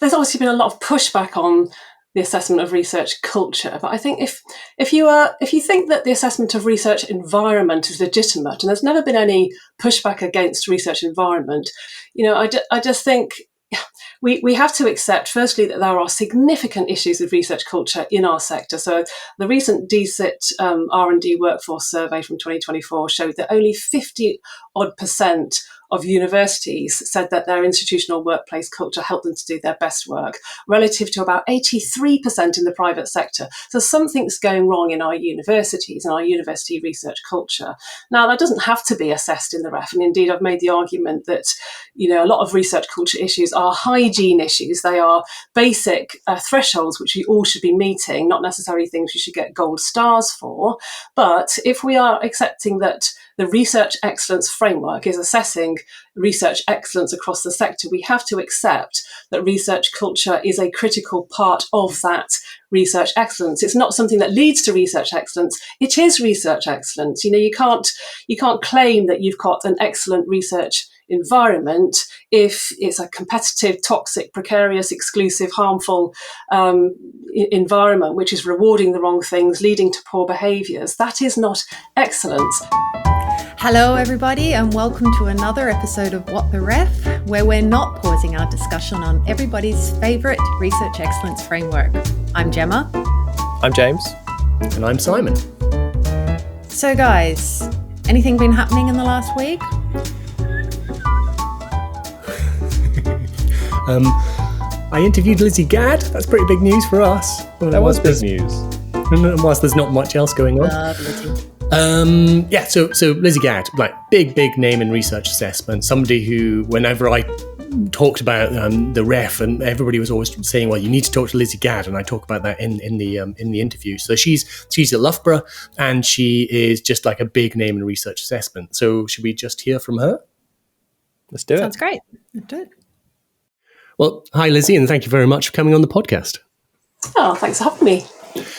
there's obviously been a lot of pushback on the assessment of research culture. But I think if you think that the assessment of research environment is legitimate, and there's never been any pushback against research environment, I just think we have to accept, firstly, that there are significant issues with research culture in our sector. So the recent DCIT R&D workforce survey from 2024 showed that only 50% of universities said that their institutional workplace culture helped them to do their best work, relative to about 83% in the private sector. So something's going wrong in our universities and our university research culture. Now, that doesn't have to be assessed in the ref. And indeed, I've made the argument that, a lot of research culture issues are hygiene issues. They are basic thresholds which we all should be meeting, not necessarily things we should get gold stars for. But if we are accepting that the research excellence framework is assessing research excellence across the sector, we have to accept that research culture is a critical part of that research excellence. It's not something that leads to research excellence. It is research excellence. You can't claim that you've got an excellent research environment if it's a competitive, toxic, precarious, exclusive, harmful environment which is rewarding the wrong things, leading to poor behaviours. That is not excellence. Hello everybody, and welcome to another episode of What the Ref, where we're not pausing our discussion on everybody's favourite research excellence framework. I'm Gemma. I'm James. And I'm Simon. So guys, anything been happening in the last week? I interviewed Lizzie Gadd. That's pretty big news for us. Well, that was big news. Whilst there's not much else going on. Love Lizzie. So Lizzie Gadd, like big name in research assessment, somebody who, whenever I talked about the ref, and everybody was always saying, well, you need to talk to Lizzie Gadd, and I talk about that in the interview. So she's at Loughborough, and she is just like a big name in research assessment. So should we just hear from her? Let's do it. Sounds great. Let's do it. Well, hi Lizzie, and thank you very much for coming on the podcast. Oh, thanks for having me.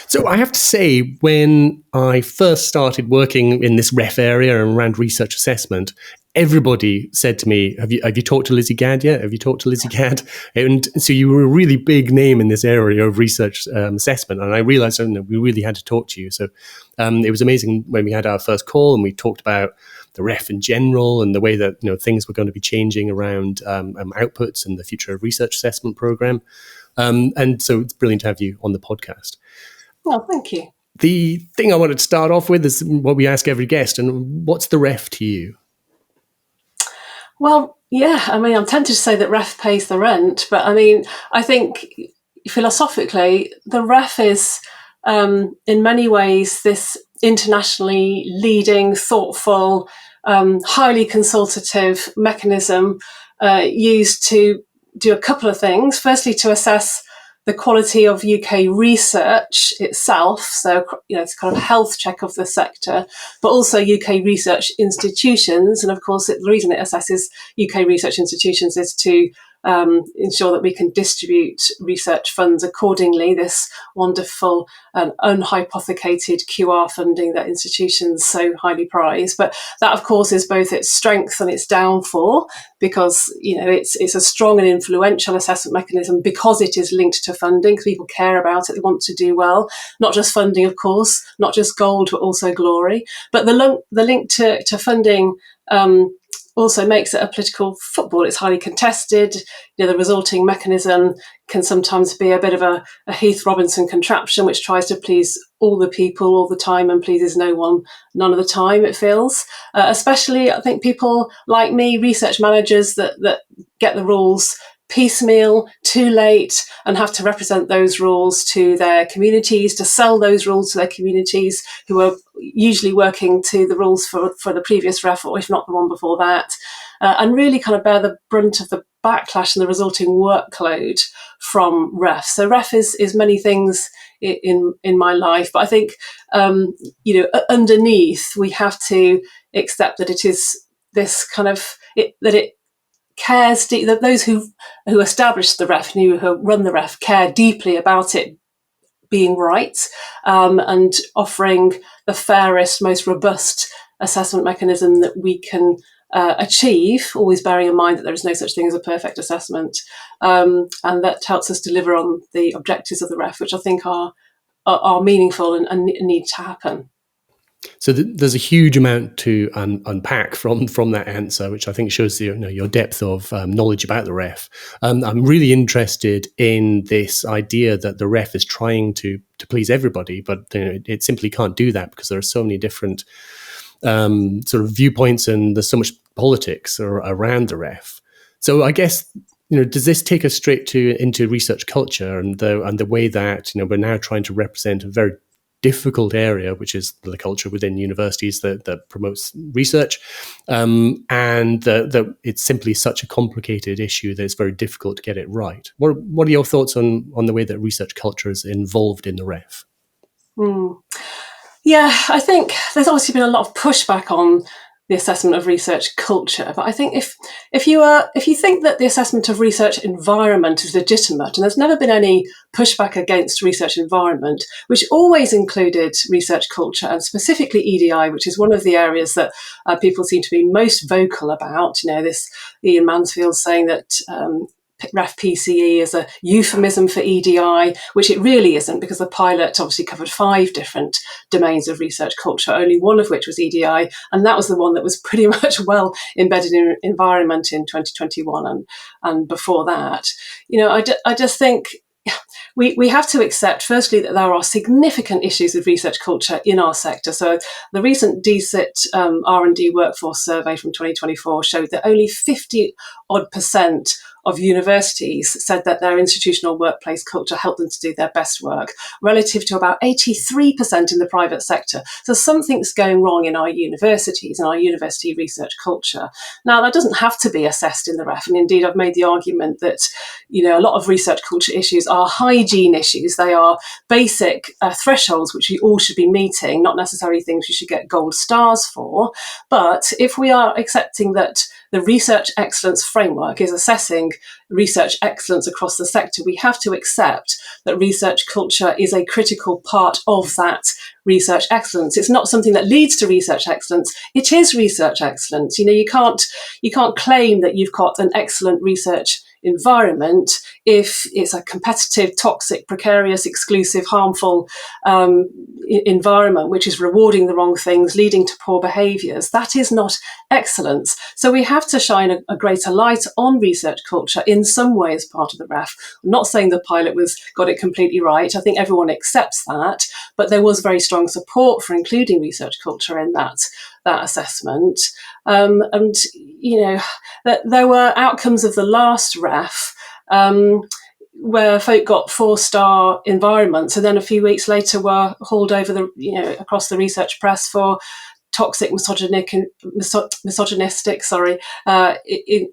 So I have to say, when I first started working in this ref area and around research assessment, everybody said to me, have you talked to Lizzie Gadd yet? Have you talked to Lizzie Gadd? And so you were a really big name in this area of research assessment. And I realized we really had to talk to you. So it was amazing when we had our first call and we talked about the ref in general and the way that things were going to be changing around outputs and the future of research assessment program. And so it's brilliant to have you on the podcast. Well, thank you. The thing I wanted to start off with is what we ask every guest. And what's the ref to you? Well, yeah, I'm tempted to say that ref pays the rent, but I think philosophically, the ref is in many ways this internationally leading, thoughtful, highly consultative mechanism used to do a couple of things. Firstly, to assess the quality of UK research itself, so it's kind of a health check of the sector, but also UK research institutions. And of course, the reason it assesses UK research institutions is to ensure that we can distribute research funds accordingly, this wonderful and unhypothecated QR funding that institutions so highly prize. But that, of course, is both its strength and its downfall, because it's a strong and influential assessment mechanism because it is linked to funding, because people care about it, they want to do well, not just funding, of course, not just gold, but also glory. But the link to funding also makes it a political football. It's highly contested. The resulting mechanism can sometimes be a bit of a Heath Robinson contraption, which tries to please all the people all the time and pleases no one none of the time, it feels. Especially, I think, people like me, research managers that get the rules piecemeal, too late, and have to represent those rules to their communities, to sell those rules to their communities, who are usually working to the rules for the previous ref, or if not the one before that, and really kind of bear the brunt of the backlash and the resulting workload from ref. So ref is many things in my life, but I think underneath we have to accept that it is this kind of that it cares that those who establish the ref and who run the ref care deeply about it being right, and offering the fairest, most robust assessment mechanism that we can achieve, always bearing in mind that there is no such thing as a perfect assessment, and that helps us deliver on the objectives of the REF, which I think are meaningful and need to happen. So there's a huge amount to unpack from that answer, which I think shows your depth of knowledge about the REF. I'm really interested in this idea that the REF is trying to please everybody, but it simply can't do that because there are so many different sort of viewpoints and there's so much politics around the REF. So I guess, does this take us straight into research culture and the way that we're now trying to represent a very difficult area, which is the culture within universities that promotes research, and that it's simply such a complicated issue that it's very difficult to get it right. What are your thoughts on the way that research culture is involved in the REF? Yeah, I think there's obviously been a lot of pushback on the assessment of research culture, but I think if you think that the assessment of research environment is legitimate, and there's never been any pushback against research environment, which always included research culture and specifically EDI, which is one of the areas that people seem to be most vocal about. This Ian Mansfield saying that REF PCE is a euphemism for EDI, which it really isn't, because the pilot obviously covered 5 different domains of research culture, only one of which was EDI, and that was the one that was pretty much well embedded in environment in 2021 and before that. I just think we have to accept, firstly, that there are significant issues with research culture in our sector. So the recent DCIT R&D workforce survey from 2024 showed that only 50% of universities said that their institutional workplace culture helped them to do their best work, relative to about 83% in the private sector. So something's going wrong in our universities and our university research culture. Now, that doesn't have to be assessed in the REF, and indeed I've made the argument that a lot of research culture issues are hygiene issues. They are basic thresholds which we all should be meeting, not necessarily things we should get gold stars for. But if we are accepting that the research excellence framework is assessing research excellence across the sector, we have to accept that research culture is a critical part of that research excellence. It's not something that leads to research excellence. It is research excellence. You can't claim that you've got an excellent research environment if it's a competitive, toxic, precarious, exclusive, harmful environment which is rewarding the wrong things, leading to poor behaviours. That is not excellence. So we have to shine a greater light on research culture in some way as part of the REF. I'm not saying the pilot got it completely right. I think everyone accepts that, but there was very strong support for including research culture in that assessment. And there were outcomes of the last REF where folk got 4-star environments, and then a few weeks later were hauled over across the research press for toxic, misogynistic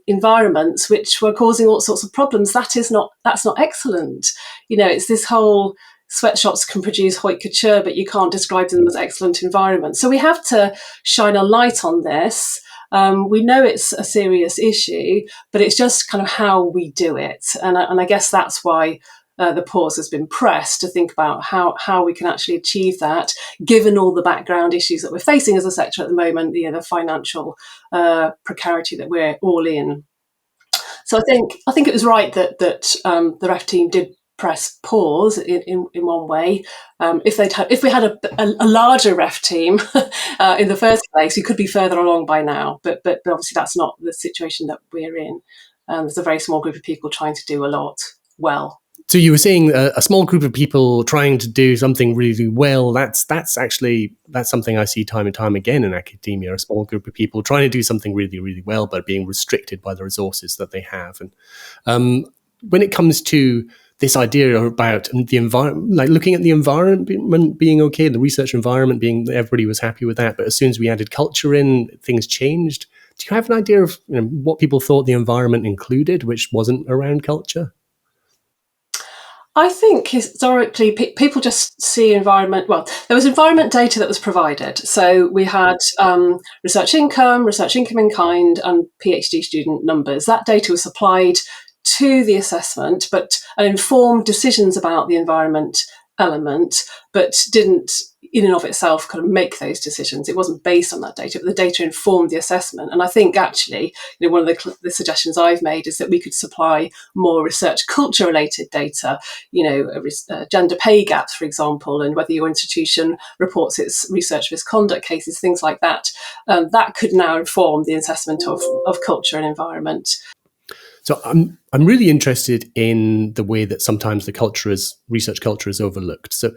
environments, which were causing all sorts of problems. That's not excellent. It's this whole sweatshops can produce haute couture, but you can't describe them as excellent environments. So we have to shine a light on this. We know it's a serious issue, but it's just kind of how we do it. And I guess that's why the pause has been pressed to think about how we can actually achieve that, given all the background issues that we're facing as a sector at the moment, the financial precarity that we're all in. So I think it was right that the REF team did press pause in one way. If we had a larger REF team in the first place, we could be further along by now. But obviously that's not the situation that we're in. There's a very small group of people trying to do a lot well. So you were saying a small group of people trying to do something really well. That's something I see time and time again in academia. A small group of people trying to do something really, really well, but being restricted by the resources that they have. And when it comes to this idea about the environment, like looking at the environment being okay, the research environment being, everybody was happy with that. But as soon as we added culture in, things changed. Do you have an idea of what people thought the environment included, which wasn't around culture? I think historically people just see environment. Well, there was environment data that was provided. So we had research income in kind, and PhD student numbers. That data was supplied to the assessment, but informed decisions about the environment element, but didn't in and of itself kind of make those decisions. It wasn't based on that data, but the data informed the assessment. And I think actually, one of the suggestions I've made is that we could supply more research culture related data, gender pay gaps, for example, and whether your institution reports its research misconduct cases, things like that. That could now inform the assessment of culture and environment. So I'm really interested in the way that sometimes research culture is overlooked. So,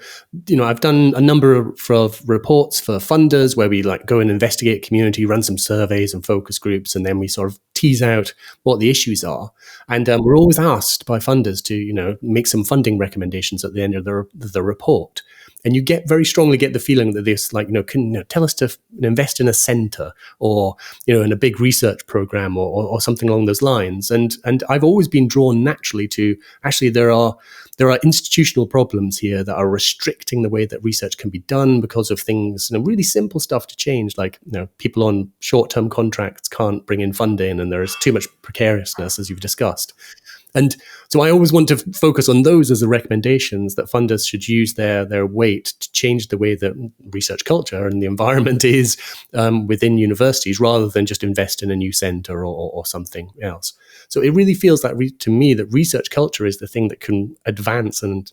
I've done a number of reports for funders where we go and investigate community, run some surveys and focus groups, and then we sort of tease out what the issues are. And we're always asked by funders to, make some funding recommendations at the end of the report. And you very strongly get the feeling that this, can tell us to invest in a center or, in a big research program or something along those lines. And I've always been drawn naturally to actually there are institutional problems here that are restricting the way that research can be done because of things, really simple stuff to change, like, people on short-term contracts can't bring in funding and there's too much precariousness, as you've discussed. And so I always want to focus on those as the recommendations that funders should use their weight to change the way that research culture and the environment is within universities, rather than just invest in a new center or something else. So it really feels like to me that research culture is the thing that can advance and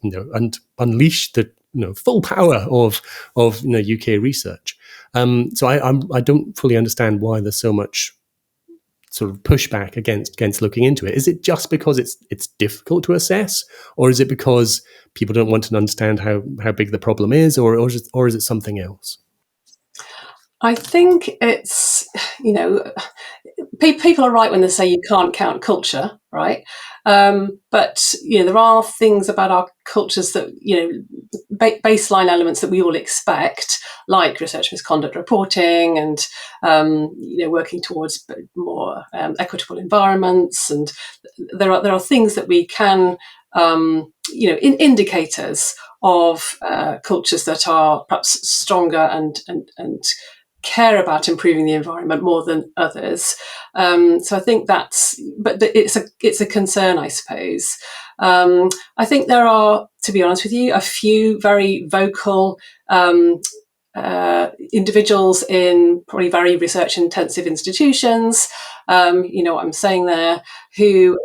unleash the full power of UK research. So I don't fully understand why there's so much sort of pushback against looking into it. Is it just because it's difficult to assess, or is it because people don't want to understand how big the problem is, or is it something else? I think it's, people are right when they say you can't count culture, right? But there are things about our cultures that baseline elements that we all expect, like research misconduct reporting and working towards more equitable environments, and there are things that we can indicators of cultures that are perhaps stronger and care about improving the environment more than others. So I think but it's a concern, I suppose. I think there are, to be honest with you, a few very vocal individuals in probably very research intensive institutions, what I'm saying there, who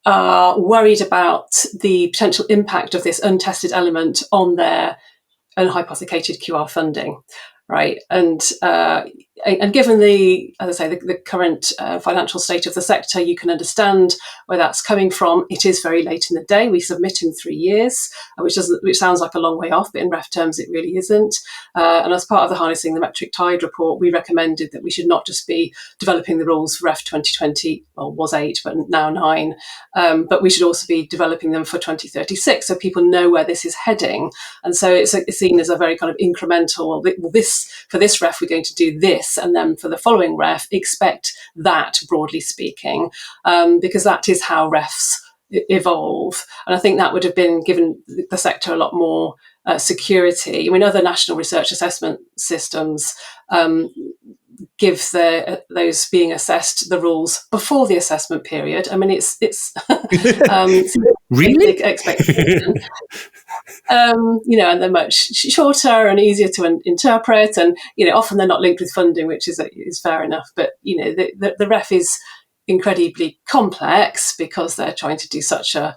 are worried about the potential impact of this untested element on their unhypothecated QR funding. Right, and given the current financial state of the sector, you can understand where that's coming from. It is very late in the day. We submit in 3 years, which sounds like a long way off, but in REF terms, it really isn't. And as part of the Harnessing the Metric Tide report, we recommended that we should not just be developing the rules for REF 2020, well, was 8, but now 9, but we should also be developing them for 2036, so people know where this is heading. And so it's seen as a very kind of incremental. For this REF, we're going to do this, and then for the following REF, expect that, broadly speaking, because that is how REFs evolve. And I think that would have been given the sector a lot more security. I mean, other national research assessment systems give those being assessed the rules before the assessment period. I mean, it's really expectation. And they're much shorter and easier to interpret, and often they're not linked with funding, which is fair enough. But the REF is incredibly complex because they're trying to do such a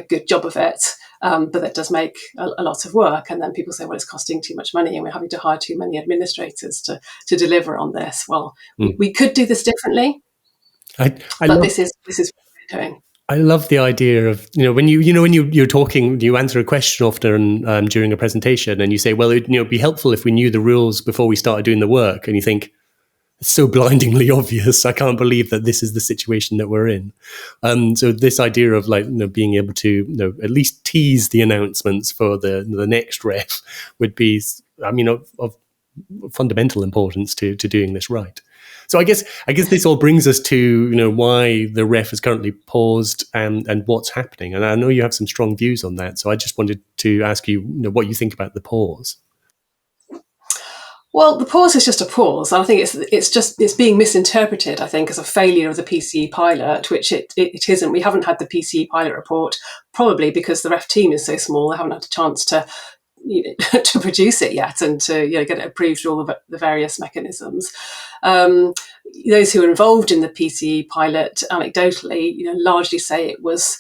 good job of it. But that does make a lot of work, and then people say, well, it's costing too much money and we're having to hire too many administrators to deliver on this. Well, we could do this differently, this is what we're doing. I love the idea of, when you're talking, you answer a question often during a presentation and you say, well, it'd be helpful if we knew the rules before we started doing the work. And you think, it's so blindingly obvious. I can't believe that this is the situation that we're in. So this idea of being able to at least tease the announcements for the next REF would be, of fundamental importance to doing this right. So I guess this all brings us to why the REF is currently paused and what's happening. And I know you have some strong views on that. So I just wanted to ask you what you think about the pause. Well, the pause is just a pause. I think it's being misinterpreted, I think, as a failure of the PCE pilot, which it isn't. We haven't had the PCE pilot report, probably because the REF team is so small. They haven't had a chance to to produce it yet and to get it approved through all the various mechanisms. Those who are involved in the PCE pilot, anecdotally, largely say it was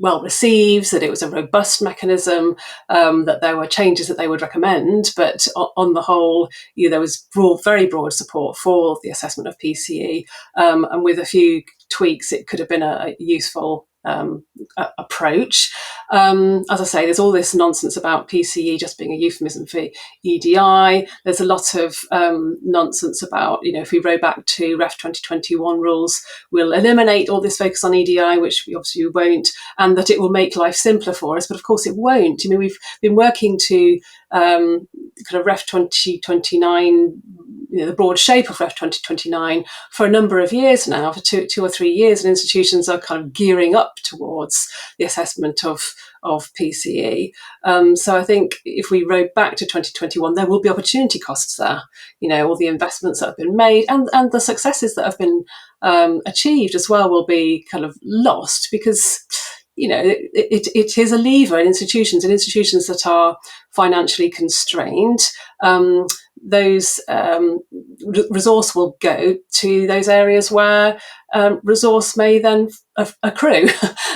well received, that it was a robust mechanism, that there were changes that they would recommend, but on the whole, there was very broad support for the assessment of PCE, and with a few tweaks, it could have been a useful approach. As I say, there's all this nonsense about PCE just being a euphemism for EDI. There's a lot of nonsense about, if we row back to Ref 2021 rules, we'll eliminate all this focus on EDI, which we obviously won't, and that it will make life simpler for us. But of course it won't. We've been working to kind of Ref 2029, the broad shape of Ref 2029 for a number of years now, for two or 3 years, and institutions are kind of gearing up towards the assessment of PCE. So I think if we row back to 2021, there will be opportunity costs there. All the investments that have been made and the successes that have been achieved as well will be kind of lost, because it is a lever in institutions that are financially constrained. Those resource will go to those areas where resource may then accrue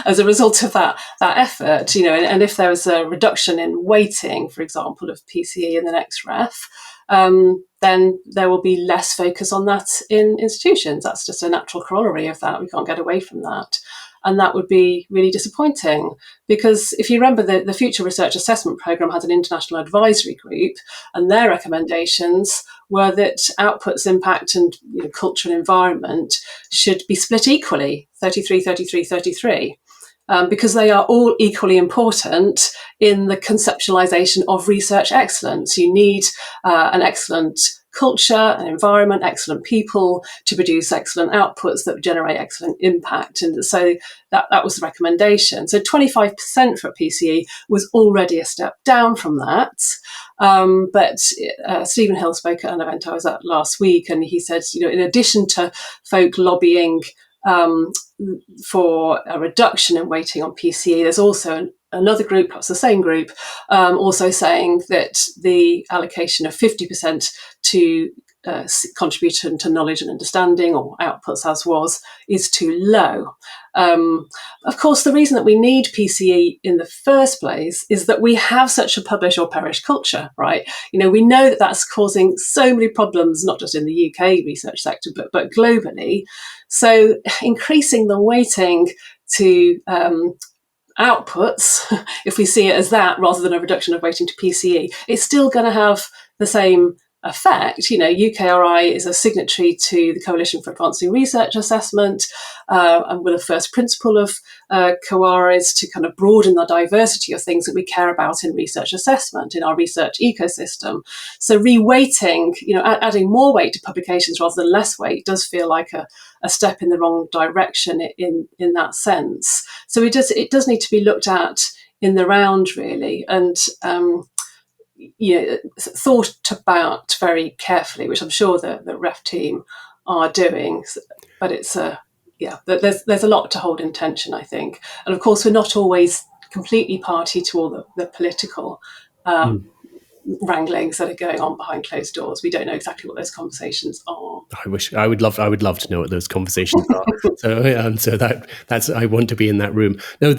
as a result of that effort. And if there was a reduction in weighting, for example, of PCE in the next ref, then there will be less focus on that in institutions. That's just a natural corollary of that. We can't get away from that. And that would be really disappointing, because if you remember, the Future Research Assessment Programme had an international advisory group, and their recommendations were that outputs, impact and culture and environment should be split equally, 33, 33, 33. Because they are all equally important in the conceptualization of research excellence. You need an excellent culture, an environment, excellent people to produce excellent outputs that generate excellent impact. And so that was the recommendation. So 25% for PCE was already a step down from that. But Stephen Hill spoke at an event I was at last week, and he said, in addition to folk lobbying for a reduction in weighting on PCE, there's also another group, perhaps the same group, also saying that the allocation of 50% to contribution to knowledge and understanding, or outputs as was, is too low. Of course, the reason that we need PCE in the first place is that we have such a publish or perish culture, right? We know that that's causing so many problems, not just in the UK research sector, but globally. So increasing the weighting to outputs, if we see it as that rather than a reduction of weighting to PCE, it's still going to have the same effect. UKRI is a signatory to the Coalition for Advancing Research Assessment, and with a first principle of COAR is to kind of broaden the diversity of things that we care about in research assessment, in our research ecosystem. So reweighting, adding more weight to publications rather than less weight does feel like a step in the wrong direction in that sense. So it does need to be looked at in the round, really, and thought about very carefully, which I'm sure the REF team are doing. But it's there's a lot to hold in tension, I think. And of course, we're not always completely party to all the political wranglings that are going on behind closed doors. We don't know exactly what those conversations are. I would love to know what those conversations are. So that's I want to be in that room. No,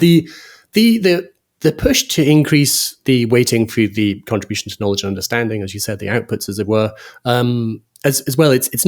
the push to increase the weighting for the contribution to knowledge and understanding, as you said, the outputs, as it were, as well. It's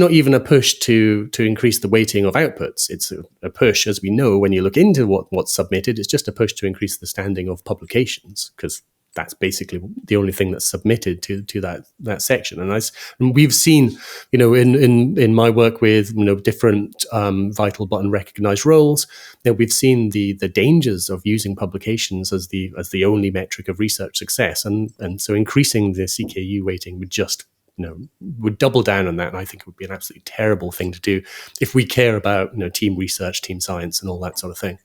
not even a push to increase the weighting of outputs. It's a push, as we know, when you look into what's submitted. It's just a push to increase the standing of publications, because that's basically the only thing that's submitted to that section. And we've seen, in my work with different vital but unrecognized roles, that we've seen the dangers of using publications as the only metric of research success, and so increasing the CKU weighting would double down on that. And I think it would be an absolutely terrible thing to do if we care about team research, team science, and all that sort of thing.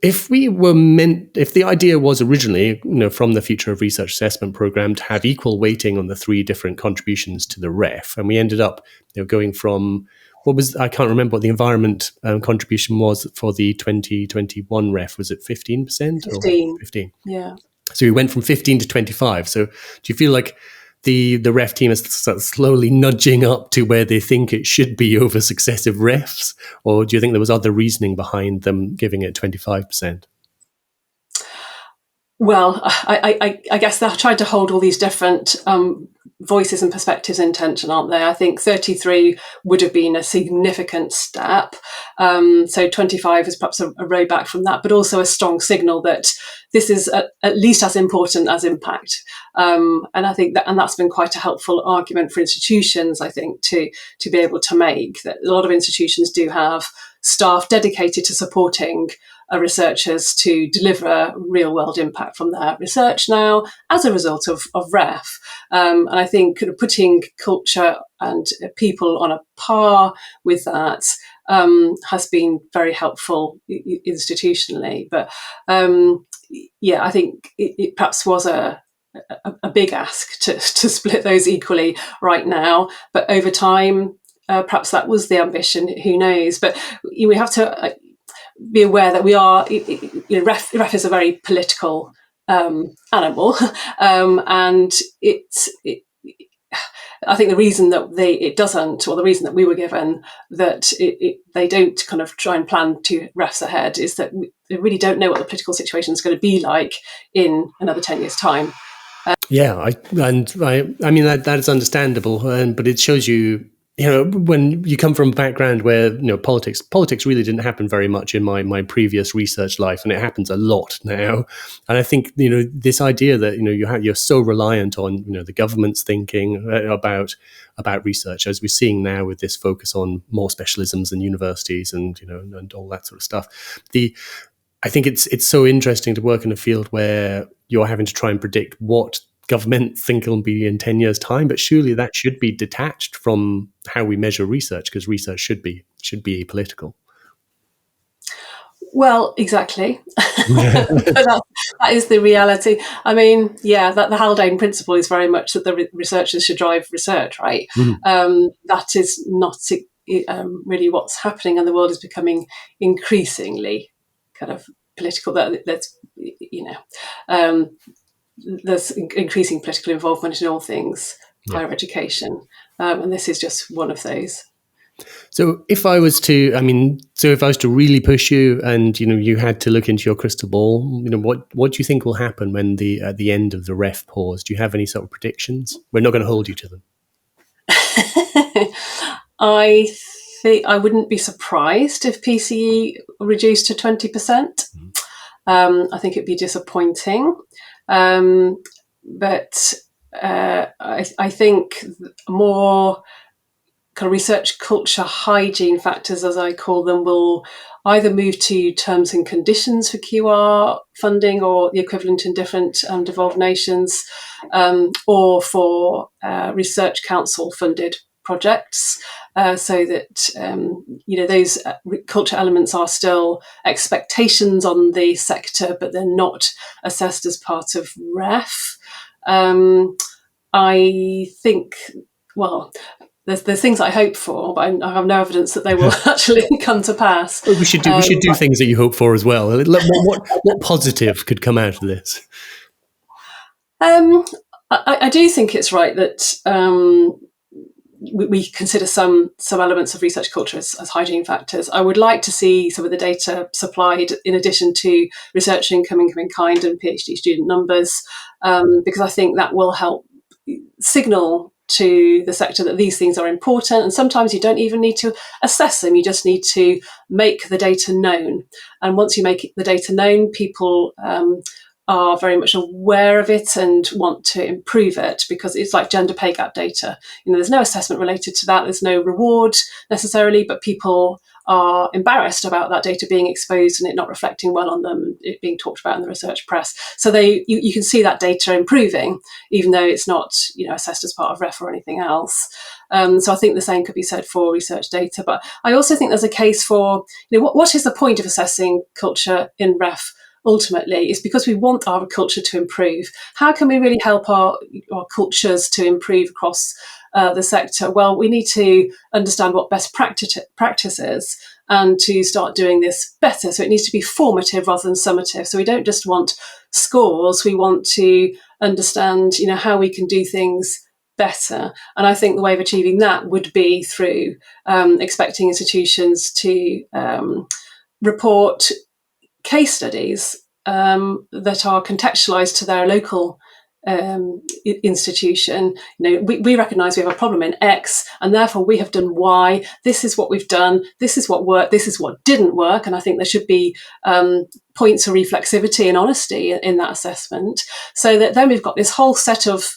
If the idea was originally, from the Future of Research Assessment Programme to have equal weighting on the 3 different contributions to the REF, and we ended up, going from I can't remember what the environment contribution was for the 2021 ref. Was it 15% or 15. 15? Yeah. So we went from 15 to 25. So do you feel like the ref team is sort of slowly nudging up to where they think it should be over successive refs? Or do you think there was other reasoning behind them giving it 25%? Well, I guess they're trying to hold all these different voices and perspectives in tension, aren't they? I think 33 would have been a significant step. So 25 is perhaps a row back from that, but also a strong signal that this is at least as important as impact. And I think that's been quite a helpful argument for institutions, I think, to be able to make that. A lot of institutions do have staff dedicated to supporting researchers to deliver real world impact from their research now as a result of REF. And I think kind of putting culture and people on a par with that has been very helpful institutionally. But I think it perhaps was a big ask to split those equally right now. But over time, perhaps that was the ambition, who knows? But we have to be aware that we are, REF is a very political animal, and I think the reason that it doesn't, or the reason that we were given that they don't kind of try and plan 2 refs ahead, is that we really don't know what the political situation is going to be like in another 10 years' time. I mean that is understandable, but it shows you. When you come from a background where politics really didn't happen very much in my previous research life, and it happens a lot now. And I think this idea that you're so reliant on the government's thinking about research, as we're seeing now with this focus on more specialisms in universities and and all that sort of stuff. I think it's so interesting to work in a field where you're having to try and predict what government think it'll be in 10 years' time, but surely that should be detached from how we measure research, because research should be apolitical. Well, exactly. But that is the reality. I mean, that the Haldane principle is very much that the researchers should drive research, right? Mm-hmm. That is not really what's happening, and the world is becoming increasingly kind of political. There's increasing political involvement in all things higher education, and this is just one of those. So if I was to really push you, and you had to look into your crystal ball, what do you think will happen when at the end of the ref pause? Do you have any sort of predictions? We're not going to hold you to them. I think I wouldn't be surprised if PCE reduced to 20%. I think it'd be disappointing. But I think more kind of research culture hygiene factors, as I call them, will either move to terms and conditions for QR funding or the equivalent in different devolved nations, or for research council funded projects, so that those culture elements are still expectations on the sector, but they're not assessed as part of REF. I think, well, there's things I hope for, but I have no evidence that they will actually come to pass. We should do things that you hope for as well. What positive could come out of this? I do think it's right that we consider some elements of research culture as hygiene factors. I would like to see some of the data supplied in addition to research income in kind, and PhD student numbers, because I think that will help signal to the sector that these things are important. And sometimes you don't even need to assess them, you just need to make the data known. And once you make the data known, people are very much aware of it and want to improve it, because it's like gender pay gap data. There's no assessment related to that. There's no reward necessarily, but people are embarrassed about that data being exposed and it not reflecting well on them, and it being talked about in the research press. So you can see that data improving, even though it's not assessed as part of REF or anything else. So I think the same could be said for research data. But I also think there's a case for what is the point of assessing culture in REF? Ultimately, it's because we want our culture to improve. How can we really help our cultures to improve across the sector? Well, we need to understand what best practice is and to start doing this better. So it needs to be formative rather than summative. So we don't just want scores, we want to understand, how we can do things better. And I think the way of achieving that would be through expecting institutions to report case studies that are contextualized to their local institution. We recognize we have a problem in X, and therefore we have done Y. This is what we've done. This is what worked. This is what didn't work. And I think there should be points of reflexivity and honesty in that assessment, so that then we've got this whole set of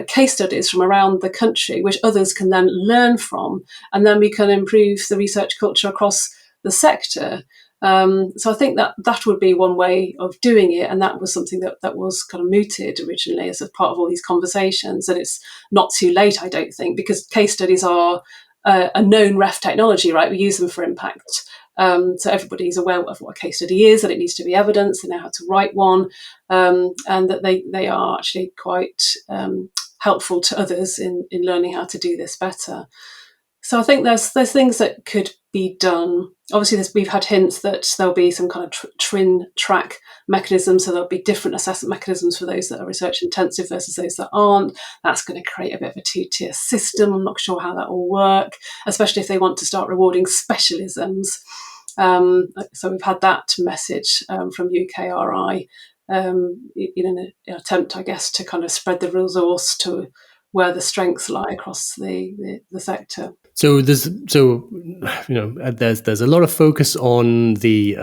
case studies from around the country, which others can then learn from, and then we can improve the research culture across the sector. So I think that would be one way of doing it, and that was something that was kind of mooted originally as a part of all these conversations. And it's not too late, I don't think, because case studies are a known ref technology, right? We use them for impact. So everybody's aware of what a case study is, that it needs to be evidence, they know how to write one, and that they are actually quite helpful to others in learning how to do this better. So I think there's things that could be done. Obviously, we've had hints that there'll be some kind of track mechanism, so there'll be different assessment mechanisms for those that are research intensive versus those that aren't. That's going to create a bit of a two-tier system. I'm not sure how that will work, especially if they want to start rewarding specialisms. So we've had that message from UKRI in an attempt, I guess, to kind of spread the resource to where the strengths lie across the sector. So there's a lot of focus on the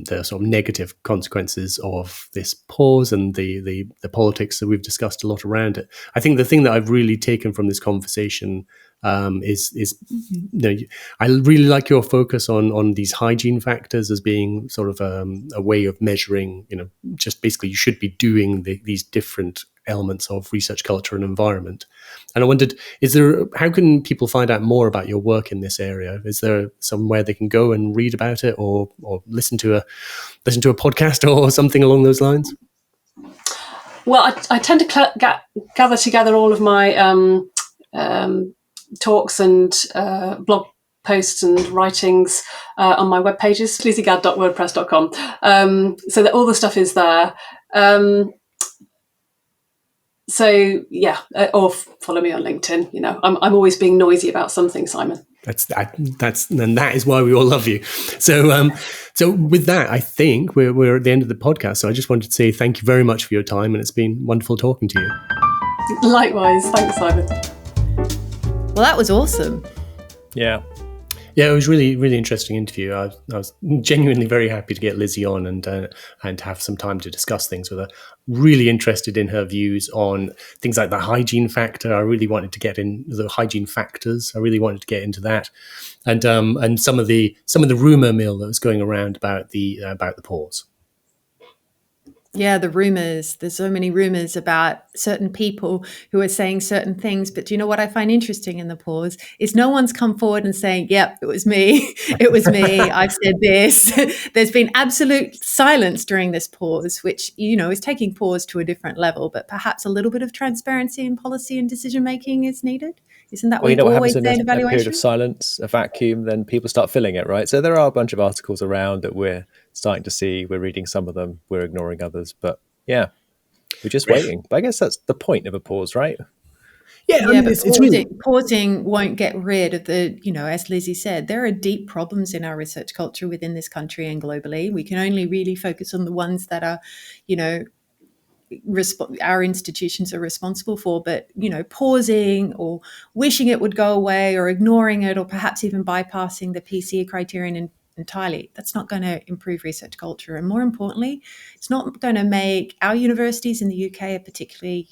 sort of negative consequences of this pause and the politics that we've discussed a lot around it. I think the thing that I've really taken from this conversation is I really like your focus on these hygiene factors as being sort of a way of measuring. Just basically you should be doing these different elements of research culture and environment. And I wondered, how can people find out more about your work in this area? Is there somewhere they can go and read about it, or listen to a podcast or something along those lines? Well, I tend to gather together all of my talks and blog posts and writings on my web pages, lizziegadd.wordpress.com. So that all the stuff is there. So yeah, or follow me on LinkedIn. I'm always being noisy about something, Simon. And that is why we all love you. So with that, I think we're at the end of the podcast. So I just wanted to say thank you very much for your time, and it's been wonderful talking to you. Likewise, thanks, Simon. Well, that was awesome. Yeah, it was really, really interesting interview. I was genuinely very happy to get Lizzie on and have some time to discuss things with her. Really interested in her views on things like the hygiene factor. I really wanted to get in the hygiene factors. I really wanted to get into that, and some of the rumor mill that was going around about the pause. Yeah, the rumors. There's so many rumors about certain people who are saying certain things. But do you know what I find interesting in the pause is no one's come forward and saying, yep, it was me. It was me. I've said this. There's been absolute silence during this pause, which, is taking pause to a different level. But perhaps a little bit of transparency in policy and decision making is needed. Isn't that what always say in evaluation? A period of silence, a vacuum, then people start filling it, right? So there are a bunch of articles around that we're starting to see. We're reading some of them, we're ignoring others. But yeah, we're just waiting. But I guess that's the point of a pause, right? Yeah, but it's really pausing won't get rid of the, as Lizzie said, there are deep problems in our research culture within this country and globally. We can only really focus on the ones that are, our institutions are responsible for, but pausing or wishing it would go away or ignoring it or perhaps even bypassing the PC criterion entirely, that's not going to improve research culture. And more importantly, it's not going to make our universities in the UK a particularly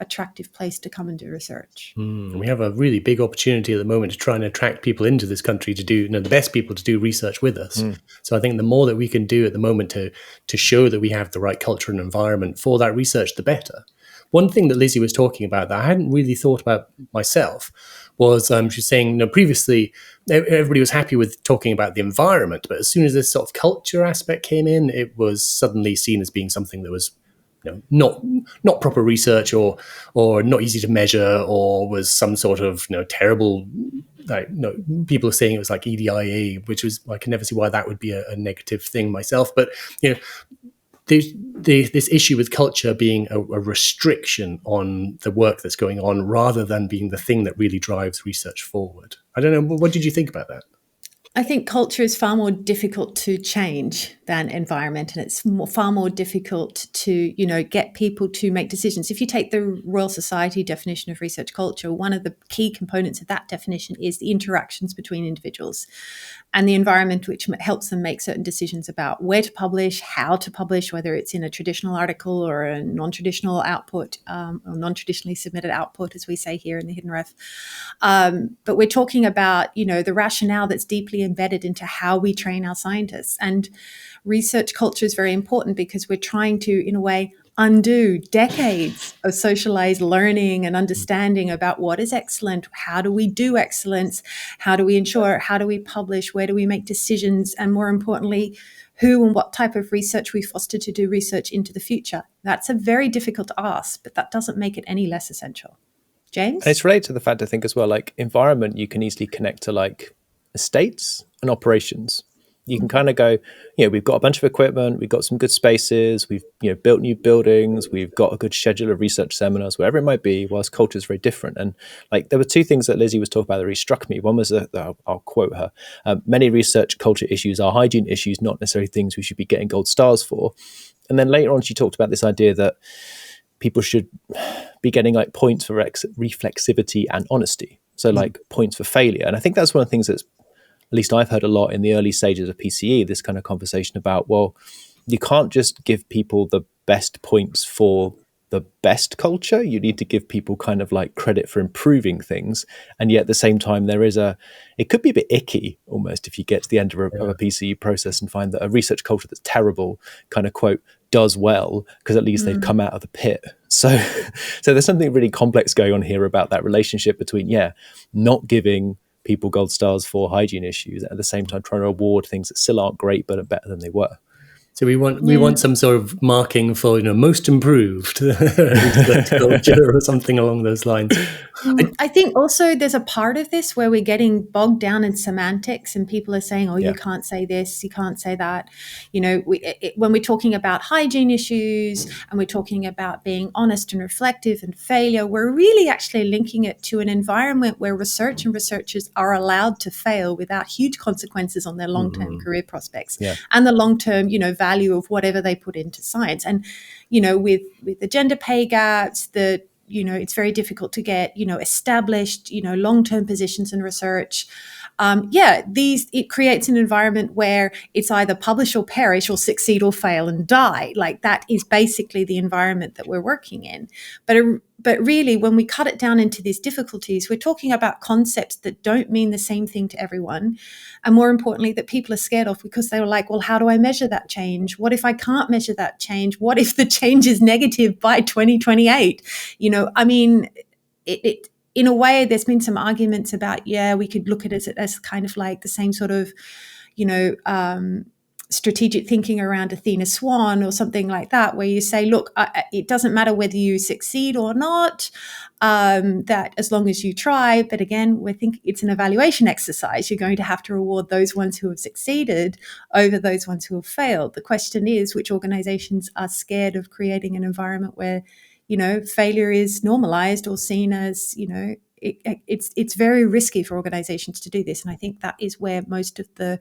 attractive place to come and do research. We have a really big opportunity at the moment to try and attract people into this country to do, the best people to do research with us. So I think the more that we can do at the moment to show that we have the right culture and environment for that research, the better. One thing that Lizzie was talking about that I hadn't really thought about myself was she's saying, previously everybody was happy with talking about the environment, but as soon as this sort of culture aspect came in, it was suddenly seen as being something that was not proper research or not easy to measure, or was some sort of terrible. People are saying it was like EDIA, which was, I can never see why that would be a negative thing myself. But this issue with culture being a restriction on the work that's going on, rather than being the thing that really drives research forward. I don't know. What did you think about that? I think culture is far more difficult to change than environment, and it's far more difficult to, get people to make decisions. If you take the Royal Society definition of research culture, one of the key components of that definition is the interactions between individuals and the environment which helps them make certain decisions about where to publish, how to publish, whether it's in a traditional article or a non-traditional output, or non-traditionally submitted output, as we say here in the Hidden Ref. But we're talking about, the rationale that's deeply embedded into how we train our scientists. And research culture is very important because we're trying to, in a way, undo decades of socialized learning and understanding about what is excellent, how do we do excellence, how do we ensure, how do we publish, where do we make decisions, and more importantly, who and what type of research we foster to do research into the future. That's a very difficult ask, but that doesn't make it any less essential. James? And it's related to the fact, I think, as well, like environment, you can easily connect to like estates and operations. You can kind of go, we've got a bunch of equipment, we've got some good spaces, we've built new buildings, we've got a good schedule of research seminars, wherever it might be, whilst culture is very different. And like there were two things that Lizzie was talking about that really struck me. One was, I'll quote her, many research culture issues are hygiene issues, not necessarily things we should be getting gold stars for. And then later on, she talked about this idea that people should be getting like points for reflexivity and honesty. So like points for failure. And I think that's one of the things that's, at least I've heard a lot in the early stages of PCE, this kind of conversation about, well, you can't just give people the best points for the best culture. You need to give people kind of like credit for improving things. And yet at the same time, it could be a bit icky almost if you get to the end of a PCE process and find that a research culture that's terrible kind of quote does well because at least they've come out of the pit. So there's something really complex going on here about that relationship between, not giving people gold stars for hygiene issues, and at the same time trying to award things that still aren't great but are better than they were. So we want some sort of marking for most improved research culture or something along those lines. I think also there's a part of this where we're getting bogged down in semantics, and people are saying, you can't say this, you can't say that. When we're talking about hygiene issues and we're talking about being honest and reflective and failure, we're really actually linking it to an environment where research and researchers are allowed to fail without huge consequences on their long-term career prospects and the long-term, value of whatever they put into science. And, with the gender pay gaps, it's very difficult to get, established, long-term positions in research. It creates an environment where it's either publish or perish or succeed or fail and die. Like that is basically the environment that we're working in. But really, when we cut it down into these difficulties, we're talking about concepts that don't mean the same thing to everyone. And more importantly, that people are scared of because they were like, well, how do I measure that change? What if I can't measure that change? What if the change is negative by 2028? It in a way, there's been some arguments about, we could look at it as kind of like the same sort of, strategic thinking around Athena Swan or something like that, where you say, look, it doesn't matter whether you succeed or not, that as long as you try. But again, we think it's an evaluation exercise. You're going to have to reward those ones who have succeeded over those ones who have failed. The question is, which organizations are scared of creating an environment where failure is normalized or seen as, it's very risky for organizations to do this. And I think that is where most of the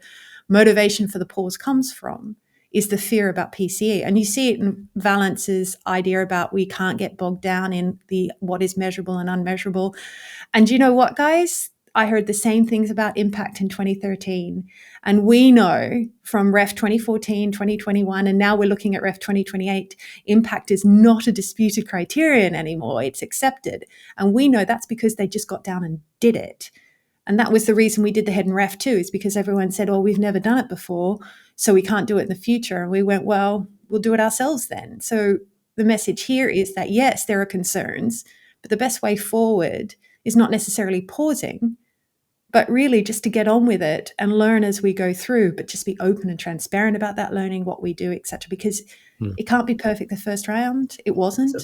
motivation for the pause comes from, is the fear about PCE. And you see it in Valence's idea about we can't get bogged down in what is measurable and unmeasurable. And you know what, guys? I heard the same things about impact in 2013. And we know from REF 2014, 2021, and now we're looking at REF 2028, impact is not a disputed criterion anymore. It's accepted. And we know that's because they just got down and did it. And that was the reason we did the Hidden Ref too, is because everyone said, we've never done it before, so we can't do it in the future. And we went, well, we'll do it ourselves then. So the message here is that, yes, there are concerns, but the best way forward is not necessarily pausing, but really just to get on with it and learn as we go through, but just be open and transparent about that learning, what we do, etc. Because It can't be perfect the first round. It wasn't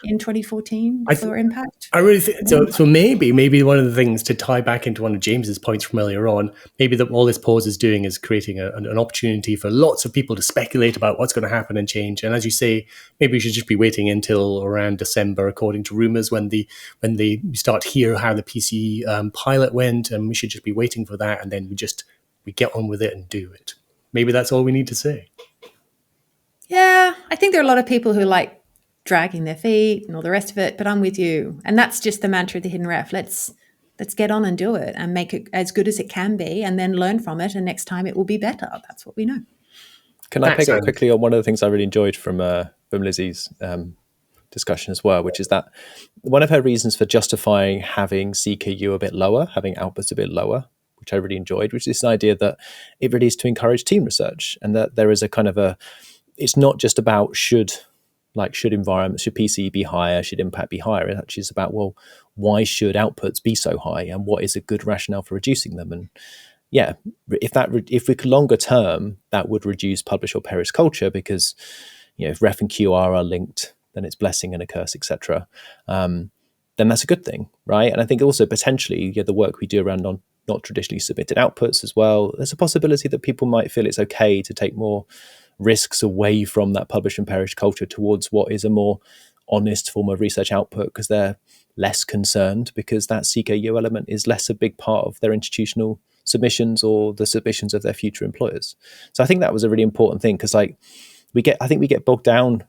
in 2014 for Impact. I really think so. Maybe one of the things to tie back into one of James's points from earlier on, maybe that all this pause is doing is creating an opportunity for lots of people to speculate about what's going to happen and change. And as you say, maybe we should just be waiting until around December, according to rumors, when they start to hear how the PC pilot went, and we should just be waiting for that, and then we get on with it and do it. Maybe that's all we need to say. Yeah, I think there are a lot of people who like dragging their feet and all the rest of it, but I'm with you. And that's just the mantra of the Hidden Ref. Let's get on and do it and make it as good as it can be, and then learn from it, and next time it will be better. That's what we know. Can I pick up quickly on one of the things I really enjoyed from Lizzie's discussion as well, which is that one of her reasons for justifying having CKU a bit lower, having outputs a bit lower, which I really enjoyed, which is this idea that it really is to encourage team research, and that there is a kind of it's not just about should environments, should PC be higher, should impact be higher. It actually is about, well, why should outputs be so high, and what is a good rationale for reducing them? And yeah, if we could longer term, that would reduce publish or perish culture, because if ref and QR are linked, then it's blessing and a curse, etc. Then that's a good thing, right? And I think also potentially the work we do around not traditionally submitted outputs as well, there's a possibility that people might feel it's okay to take more risks away from that publish and perish culture towards what is a more honest form of research output, because they're less concerned, because that CKU element is less a big part of their institutional submissions or the submissions of their future employers. So I think that was a really important thing, because I think we get bogged down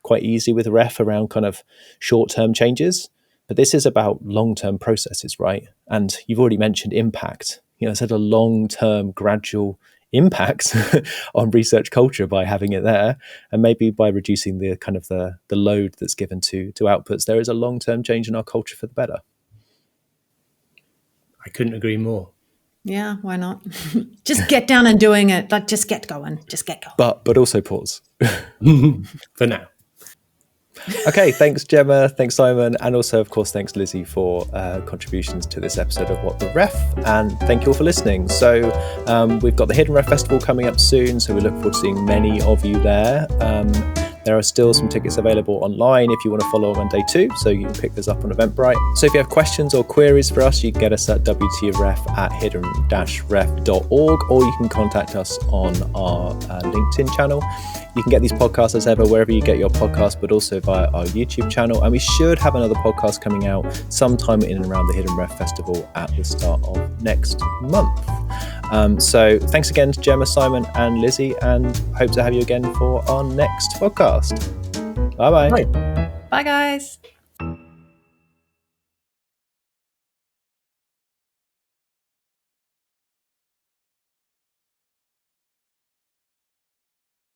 quite easily with ref around kind of short-term changes, but this is about long-term processes, right? And you've already mentioned impact. It's had a long-term gradual impact on research culture by having it there, and maybe by reducing the kind of the load that's given to outputs, there is a long-term change in our culture for the better. I couldn't agree more. Yeah, why not? Just get down and doing it. Like, just get going. But also pause. For now. Okay, thanks Gemma, thanks Simon, and also of course thanks Lizzie for contributions to this episode of What the Ref, and thank you all for listening. So we've got the Hidden Ref Festival coming up soon, so we look forward to seeing many of you there. There are still some tickets available online if you want to follow on day 2, so you can pick those up on Eventbrite. So if you have questions or queries for us, you can get us at wtref@hidden-ref.org, or you can contact us on our LinkedIn channel. You can get these podcasts as ever wherever you get your podcast, but also via our YouTube channel. And we should have another podcast coming out sometime in and around the Hidden Ref Festival at the start of next month. So thanks again to Gemma, Simon and Lizzie, and hope to have you again for our next podcast. Bye-bye. Bye. Bye, guys.